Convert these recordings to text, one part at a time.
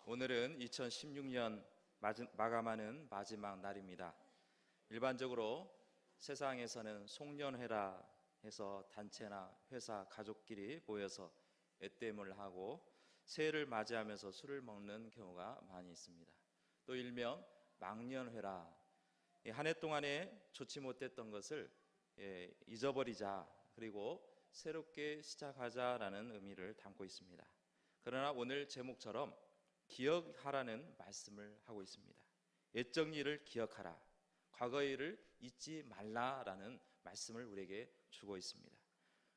오늘은 2016년 마감하는 마지막 날입니다. 일반적으로 세상에서는 송년회라 해서 단체나 회사 가족끼리 모여서 애땜을 하고 새해를 맞이하면서 술을 먹는 경우가 많이 있습니다. 또 일명 망년회라, 한 해 동안에 좋지 못했던 것을 잊어버리자, 그리고 새롭게 시작하자라는 의미를 담고 있습니다. 그러나 오늘 제목처럼 기억하라는 말씀을 하고 있습니다. 옛적 일을 기억하라, 과거의 일을 잊지 말라라는 말씀을 우리에게 주고 있습니다.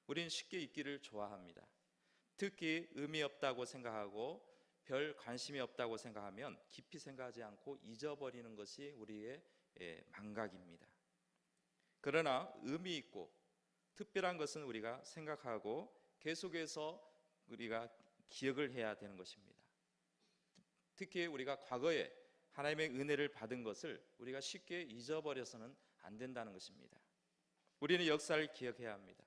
우리는 쉽게 잊기를 좋아합니다. 특히 의미 없다고 생각하고 별 관심이 없다고 생각하면 깊이 생각하지 않고 잊어버리는 것이 우리의 망각입니다. 그러나 의미 있고 특별한 것은 우리가 생각하고 계속해서 우리가 기억을 해야 되는 것입니다. 특히 우리가 과거에 하나님의 은혜를 받은 것을 우리가 쉽게 잊어버려서는 안 된다는 것입니다. 우리는 역사를 기억해야 합니다.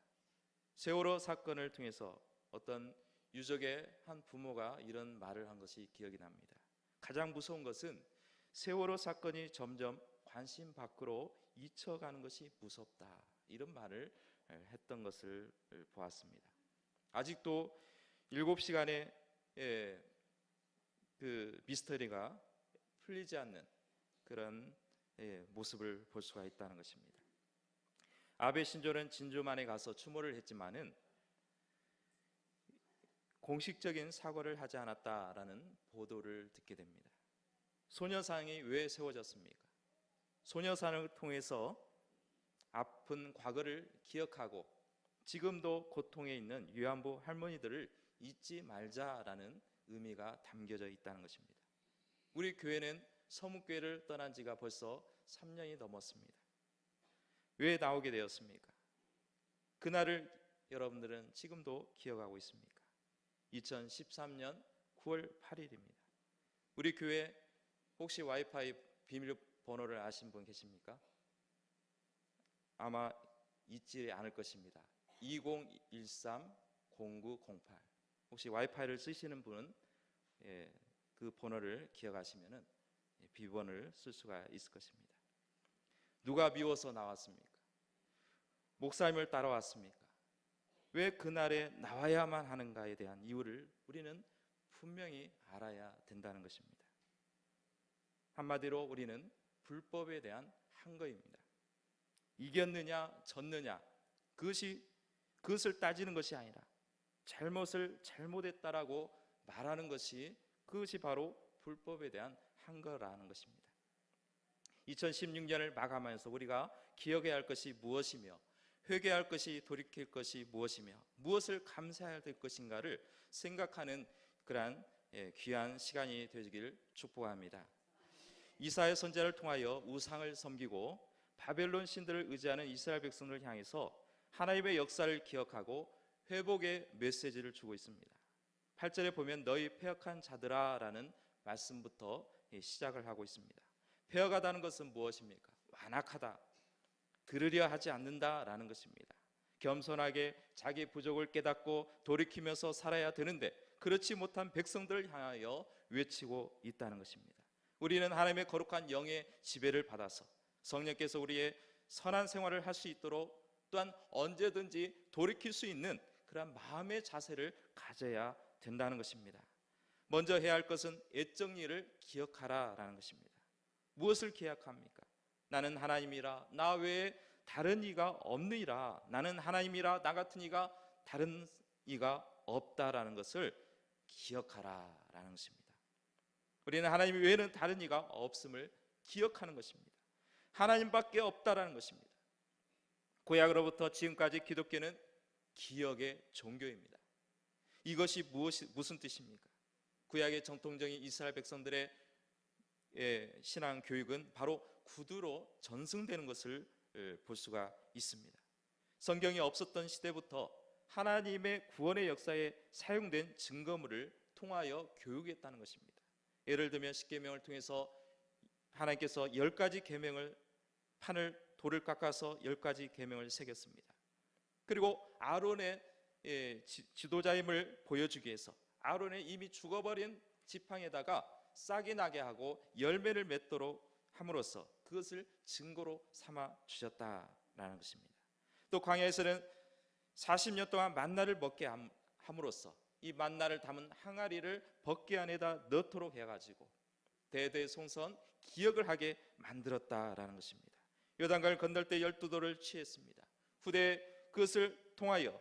세월호 사건을 통해서 어떤 유족의 한 부모가 이런 말을 한 것이 기억이 납니다. 가장 무서운 것은 세월호 사건이 점점 관심 밖으로 잊혀가는 것이 무섭다, 이런 말을 했던 것을 보았습니다. 아직도 7시간의 그 미스터리가 풀리지 않는 그런 모습을 볼 수가 있다는 것입니다. 아베 신조는 진주만에 가서 추모를 했지만은 공식적인 사과를 하지 않았다라는 보도를 듣게 됩니다. 소녀상이 왜 세워졌습니까? 소녀상을 통해서 아픈 과거를 기억하고 지금도 고통에 있는 위안부 할머니들을 잊지 말자라는 의미가 담겨져 있다는 것입니다. 우리 교회는 서문교회를 떠난 지가 벌써 3년이 넘었습니다. 왜 나오게 되었습니까? 그날을 여러분들은 지금도 기억하고 있습니까? 2013년 9월 8일입니다. 우리 교회 혹시 와이파이 비밀번호를 아신 분 계십니까? 아마 잊지 않을 것입니다. 2013-0908. 혹시 와이파이를 쓰시는 분은 그 번호를 기억하시면 비번을 쓸 수가 있을 것입니다. 누가 미워서 나왔습니까? 목사님을 따라왔습니까? 왜 그날에 나와야만 하는가에 대한 이유를 우리는 분명히 알아야 된다는 것입니다. 한마디로 우리는 불법에 대한 항거입니다. 이겼느냐 졌느냐, 그것을 따지는 것이 아니라 잘못을 잘못했다라고 말하는 것이, 그것이 바로 불법에 대한 항거라는 것입니다. 2016년을 마감하면서 우리가 기억해야 할 것이 무엇이며 회개할 것이, 돌이킬 것이 무엇이며 무엇을 감사해야 될 것인가를 생각하는 그러한 귀한 시간이 되기를 축복합니다. 이사야 선지자를 통하여 우상을 섬기고 바벨론 신들을 의지하는 이스라엘 백성을 향해서 하나님의 역사를 기억하고 회복의 메시지를 주고 있습니다. 8절에 보면 너희 패역한 자들아 라는 말씀부터 시작을 하고 있습니다. 패역하다는 것은 무엇입니까? 완악하다, 들으려 하지 않는다라는 것입니다. 겸손하게 자기 부족을 깨닫고 돌이키면서 살아야 되는데 그렇지 못한 백성들을 향하여 외치고 있다는 것입니다. 우리는 하나님의 거룩한 영의 지배를 받아서 성령께서 우리의 선한 생활을 할 수 있도록 또한 언제든지 돌이킬 수 있는 그런 마음의 자세를 가져야 된다는 것입니다. 먼저 해야 할 것은 옛적 일을 기억하라라는 것입니다. 무엇을 기억합니까? 나는 하나님이라 나 외에 다른 이가 없느니라. 나는 하나님이라 나 같은 이가 다른 이가 없다라는 것을 기억하라라는 것입니다. 우리는 하나님 외에는 다른 이가 없음을 기억하는 것입니다. 하나님밖에 없다라는 것입니다. 구약으로부터 지금까지 기독교는 기억의 종교입니다. 이것이 무슨 뜻입니까? 구약의 정통적인 이스라엘 백성들의 신앙 교육은 바로 구두로 전승되는 것을 볼 수가 있습니다. 성경이 없었던 시대부터 하나님의 구원의 역사에 사용된 증거물을 통하여 교육했다는 것입니다. 예를 들면 십계명을 통해서 하나님께서 10가지 계명을 돌을 깎아서 10가지 계명을 새겼습니다. 그리고 아론의 지도자임을 보여주기 위해서 아론의 이미 죽어버린 지팡이에다가 싹이 나게 하고 열매를 맺도록 함으로써 그것을 증거로 삼아 주셨다라는 것입니다. 또 광야에서는 40년 동안 만나를 먹게 함으로써 이 만나를 담은 항아리를 벗기 안에다 넣도록 해가지고 대대손손 기억을 하게 만들었다라는 것입니다. 요단강을 건널 때 12도를 취했습니다. 후대 그것을 통하여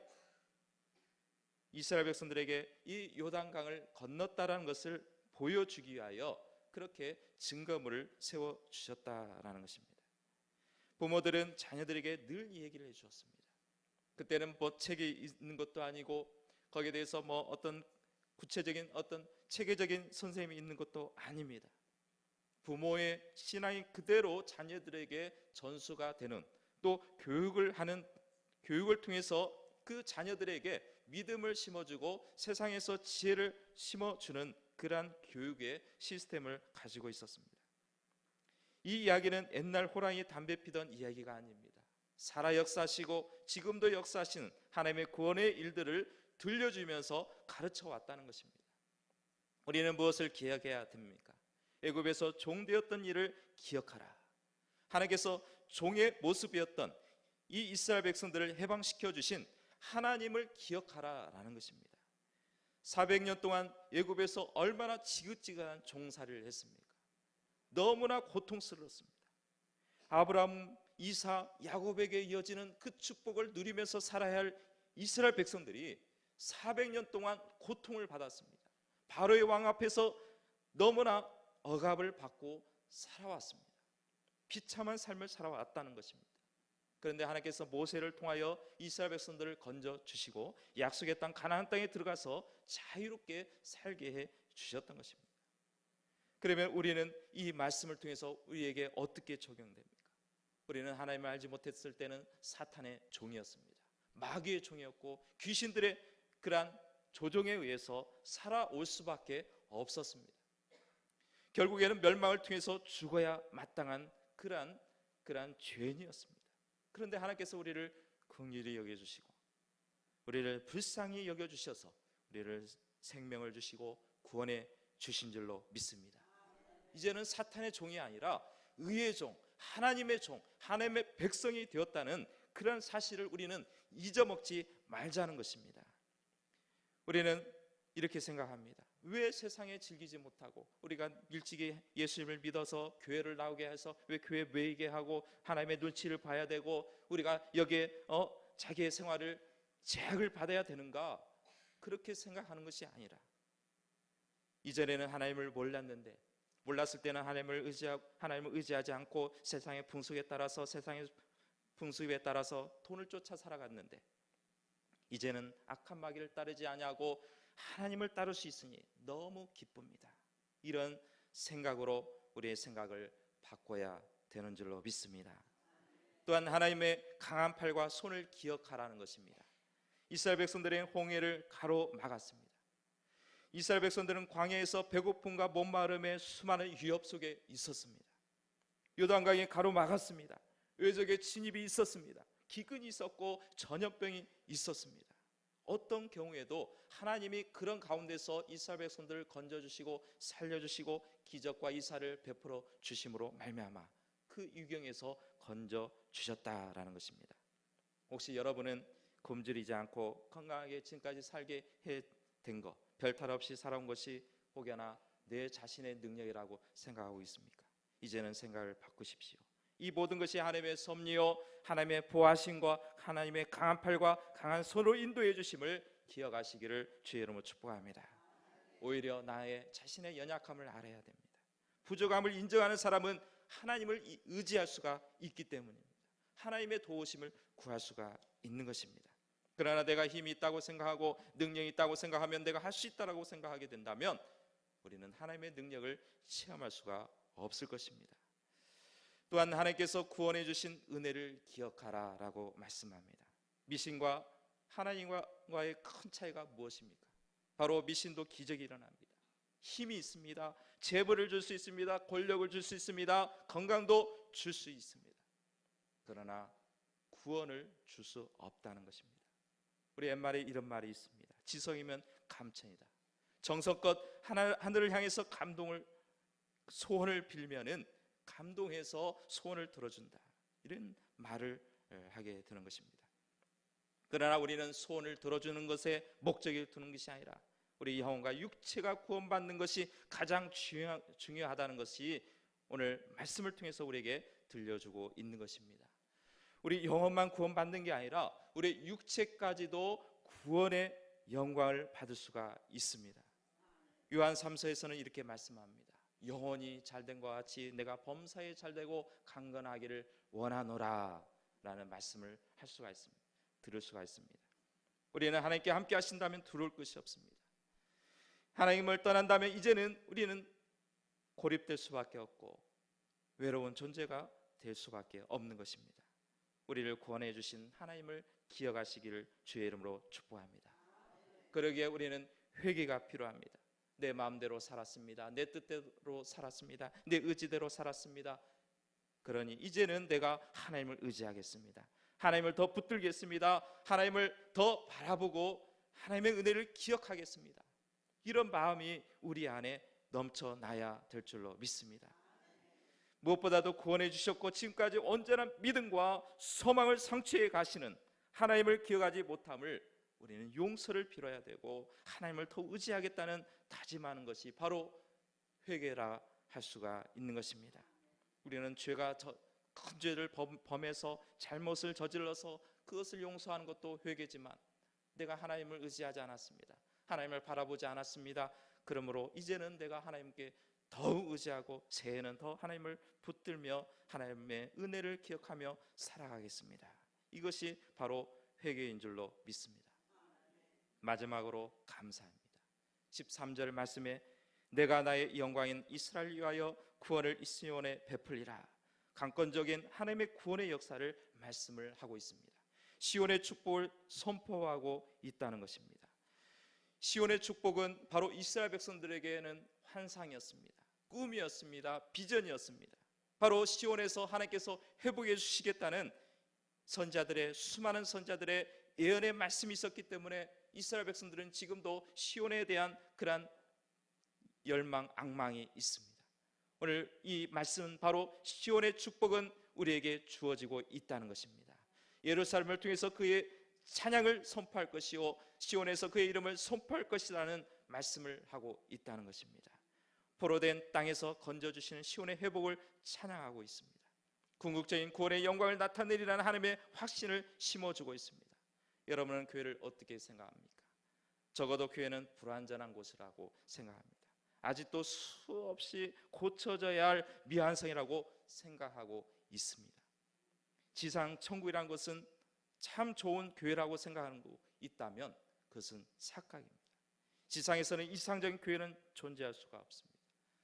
이스라엘 백성들에게 이 요단강을 건넜다라는 것을 보여주기 위하여 그렇게 증거물을 세워주셨다라는 것입니다. 부모들은 자녀들에게 늘 이 얘기를 해주었습니다. 그때는 뭐 책이 있는 것도 아니고 거기에 대해서 뭐 어떤 구체적인 어떤 체계적인 선생님이 있는 것도 아닙니다. 부모의 신앙이 그대로 자녀들에게 전수가 되는, 또 교육을 통해서 그 자녀들에게 믿음을 심어주고 세상에서 지혜를 심어주는 그러한 교육의 시스템을 가지고 있었습니다. 이 이야기는 옛날 호랑이 담배 피던 이야기가 아닙니다. 살아 역사하시고 지금도 역사하시는 하나님의 구원의 일들을 들려주면서 가르쳐 왔다는 것입니다. 우리는 무엇을 기억해야 됩니까? 애굽에서 종되었던 일을 기억하라. 하나님께서 종의 모습이었던 이 이스라엘 백성들을 해방시켜 주신 하나님을 기억하라라는 것입니다. 400년 동안 애굽에서 얼마나 지긋지긋한 종살이를 했습니까? 너무나 고통스러웠습니다. 아브라함, 이사, 야곱에게 이어지는 그 축복을 누리면서 살아야 할 이스라엘 백성들이 400년 동안 고통을 받았습니다. 바로의 왕 앞에서 너무나 억압을 받고 살아왔습니다. 비참한 삶을 살아왔다는 것입니다. 그런데 하나님께서 모세를 통하여 이스라엘 백성들을 건져 주시고 약속의 땅 가나안 땅에 들어가서 자유롭게 살게 해 주셨던 것입니다. 그러면 우리는 이 말씀을 통해서 우리에게 어떻게 적용됩니까? 우리는 하나님을 알지 못했을 때는 사탄의 종이었습니다. 마귀의 종이었고 귀신들의 그러한 조종에 의해서 살아올 수밖에 없었습니다. 결국에는 멸망을 통해서 죽어야 마땅한 그러한 죄인이었습니다. 그런데 하나님께서 우리를 긍휼히 여겨주시고 우리를 불쌍히 여겨주셔서 우리를 생명을 주시고 구원해 주신 줄로 믿습니다. 이제는 사탄의 종이 아니라 의의 종, 하나님의 종, 하나님의 백성이 되었다는 그런 사실을 우리는 잊어먹지 말자는 것입니다. 우리는 이렇게 생각합니다. 왜 세상에 즐기지 못하고 우리가 일찍이 예수님을 믿어서 교회를 나오게 해서 왜 교회 모이게 하고 하나님의 눈치를 봐야 되고 우리가 여기에 자기의 생활을 제약을 받아야 되는가? 그렇게 생각하는 것이 아니라 이전에는 하나님을 몰랐는데 몰랐을 때는 하나님을 의지하지 않고 세상의 풍속에 따라서 세상의 풍습에 따라서 돈을 쫓아 살아갔는데 이제는 악한 마귀를 따르지 아니하고 하나님을 따를 수 있으니 너무 기쁩니다. 이런 생각으로 우리의 생각을 바꿔야 되는 줄로 믿습니다. 또한 하나님의 강한 팔과 손을 기억하라는 것입니다. 이스라엘 백성들의 홍해를 가로막았습니다. 이스라엘 백성들은 광야에서 배고픔과 목마름의 수많은 위협 속에 있었습니다. 요단강이 가로막았습니다. 외적의 침입이 있었습니다. 기근이 있었고 전염병이 있었습니다. 어떤 경우에도 하나님이 그런 가운데서 이스라엘 백성들을 건져주시고 살려주시고 기적과 이사를 베풀어 주심으로 말미암아 그 유경에서 건져주셨다라는 것입니다. 혹시 여러분은 굶주리지 않고 건강하게 지금까지 살게 된 것, 별탈 없이 살아온 것이 혹여나 내 자신의 능력이라고 생각하고 있습니까? 이제는 생각을 바꾸십시오. 이 모든 것이 하나님의 섭리요 하나님의 보호하심과 하나님의 강한 팔과 강한 손으로 인도해 주심을 기억하시기를 주의 이름으로 축복합니다. 오히려 나의 자신의 연약함을 알아야 됩니다. 부족함을 인정하는 사람은 하나님을 의지할 수가 있기 때문입니다. 하나님의 도우심을 구할 수가 있는 것입니다. 그러나 내가 힘이 있다고 생각하고 능력이 있다고 생각하면 내가 할 수 있다고 생각하게 된다면 우리는 하나님의 능력을 체험할 수가 없을 것입니다. 또한 하나님께서 구원해 주신 은혜를 기억하라 라고 말씀합니다. 미신과 하나님과의 큰 차이가 무엇입니까? 바로 미신도 기적이 일어납니다. 힘이 있습니다. 재물을 줄 수 있습니다. 권력을 줄 수 있습니다. 건강도 줄 수 있습니다. 그러나 구원을 줄 수 없다는 것입니다. 우리 옛말에 이런 말이 있습니다. 지성이면 감천이다. 정성껏 하늘을 향해서 소원을 빌면은 감동해서 소원을 들어준다, 이런 말을 하게 되는 것입니다. 그러나 우리는 소원을 들어주는 것에 목적을 두는 것이 아니라 우리 영혼과 육체가 구원받는 것이 가장 중요하다는 것이 오늘 말씀을 통해서 우리에게 들려주고 있는 것입니다. 우리 영혼만 구원받는 게 아니라 우리 육체까지도 구원의 영광을 받을 수가 있습니다. 요한 3서에서는 이렇게 말씀합니다. 영혼이 잘된 것과 같이 내가 범사에 잘되고 강건하기를 원하노라 라는 말씀을 할 수가 있습니다. 들을 수가 있습니다. 우리는 하나님께 함께 하신다면 두려울 것이 없습니다. 하나님을 떠난다면 이제는 우리는 고립될 수밖에 없고 외로운 존재가 될 수밖에 없는 것입니다. 우리를 구원해 주신 하나님을 기억하시기를 주의 이름으로 축복합니다. 그러기에 우리는 회개가 필요합니다. 내 마음대로 살았습니다. 내 뜻대로 살았습니다. 내 의지대로 살았습니다. 그러니 이제는 내가 하나님을 의지하겠습니다. 하나님을 더 붙들겠습니다. 하나님을 더 바라보고 하나님의 은혜를 기억하겠습니다. 이런 마음이 우리 안에 넘쳐나야 될 줄로 믿습니다. 무엇보다도 구원해 주셨고 지금까지 온전한 믿음과 소망을 성취해 가시는 하나님을 기억하지 못함을 우리는 용서를 빌어야 되고 하나님을 더 의지하겠다는 다짐하는 것이 바로 회개라 할 수가 있는 것입니다. 우리는 큰 죄를 범해서 잘못을 저질러서 그것을 용서하는 것도 회개지만 내가 하나님을 의지하지 않았습니다. 하나님을 바라보지 않았습니다. 그러므로 이제는 내가 하나님께 더욱 의지하고 새해는 더 하나님을 붙들며 하나님의 은혜를 기억하며 살아가겠습니다. 이것이 바로 회개인 줄로 믿습니다. 마지막으로 감사합니다. 13절 말씀에 내가 나의 영광인 이스라엘을 위하여 구원을 시온에 베풀리라. 강권적인 하나님의 구원의 역사를 말씀을 하고 있습니다. 시온의 축복을 선포하고 있다는 것입니다. 시온의 축복은 바로 이스라엘 백성들에게는 환상이었습니다. 꿈이었습니다. 비전이었습니다. 바로 시온에서 하나님께서 회복해 주시겠다는 수많은 선자들의 예언의 말씀이 있었기 때문에 이스라엘 백성들은 지금도 시온에 대한 그러한 열망, 악망이 있습니다. 오늘 이 말씀은 바로 시온의 축복은 우리에게 주어지고 있다는 것입니다. 예루살렘을 통해서 그의 찬양을 선포할 것이요 시온에서 그의 이름을 선포할 것이라는 말씀을 하고 있다는 것입니다. 포로된 땅에서 건져주시는 시온의 회복을 찬양하고 있습니다. 궁극적인 구원의 영광을 나타내리라는 하나님의 확신을 심어주고 있습니다. 여러분은 교회를 어떻게 생각합니까? 적어도 교회는 불완전한 곳이라고 생각합니다. 아직도 수없이 고쳐져야 할 미완성이라고 생각하고 있습니다. 지상 천국이라는 것은 참 좋은 교회라고 생각하는 거 있다면 그것은 착각입니다. 지상에서는 이상적인 교회는 존재할 수가 없습니다.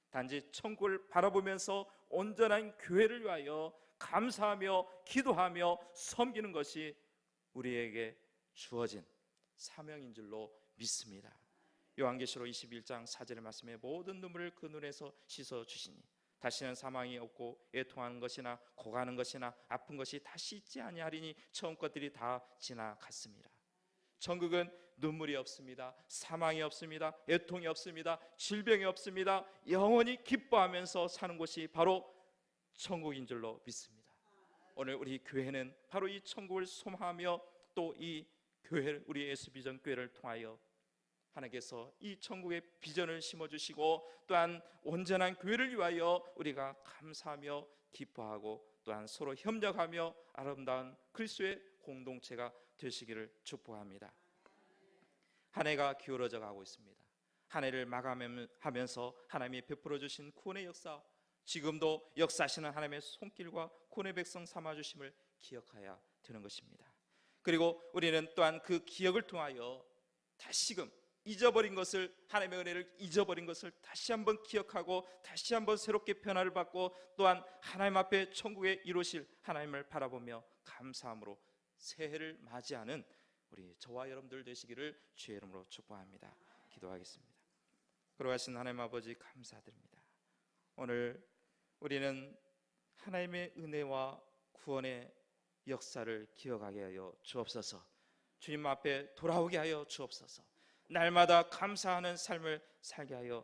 단지 천국을 바라보면서 온전한 교회를 위하여 감사하며 기도하며 섬기는 것이 우리에게 주어진 사명인 줄로 믿습니다. 요한계시록 21장 4절의 말씀에 모든 눈물을 그 눈에서 씻어 주시니 다시는 사망이 없고 애통하는 것이나 고가는 것이나 아픈 것이 다시 있지 아니하리니 처음 것들이 다 지나갔습니다. 천국은 눈물이 없습니다. 사망이 없습니다. 애통이 없습니다. 질병이 없습니다. 영원히 기뻐하면서 사는 곳이 바로 천국인 줄로 믿습니다. 오늘 우리 교회는 바로 이 천국을 소망하며 또 이 교회를 우리 예수비전 교회를 통하여 하나님께서 이 천국의 비전을 심어주시고 또한 온전한 교회를 위하여 우리가 감사하며 기뻐하고 또한 서로 협력하며 아름다운 그리스도의 공동체가 되시기를 축복합니다. 한 해가 기울어져 가고 있습니다. 한 해를 마감하면서 하나님이 베풀어 주신 구원의 역사, 지금도 역사하시는 하나님의 손길과 구원의 백성 삼아주심을 기억해야 되는 것입니다. 그리고 우리는 또한 그 기억을 통하여 다시금 잊어버린 것을, 하나님의 은혜를 잊어버린 것을 다시 한번 기억하고 다시 한번 새롭게 변화를 받고 또한 하나님 앞에 천국에 이루실 하나님을 바라보며 감사함으로 새해를 맞이하는 우리 저와 여러분들 되시기를 주의 이름으로 축복합니다. 기도하겠습니다. 걸어가신 하나님 아버지 감사드립니다. 오늘 우리는 하나님의 은혜와 구원의 역사를 기억하게 하여 주옵소서. 주님 앞에 돌아오게 하여 주옵소서. 날마다 감사하는 삶을 살게 하여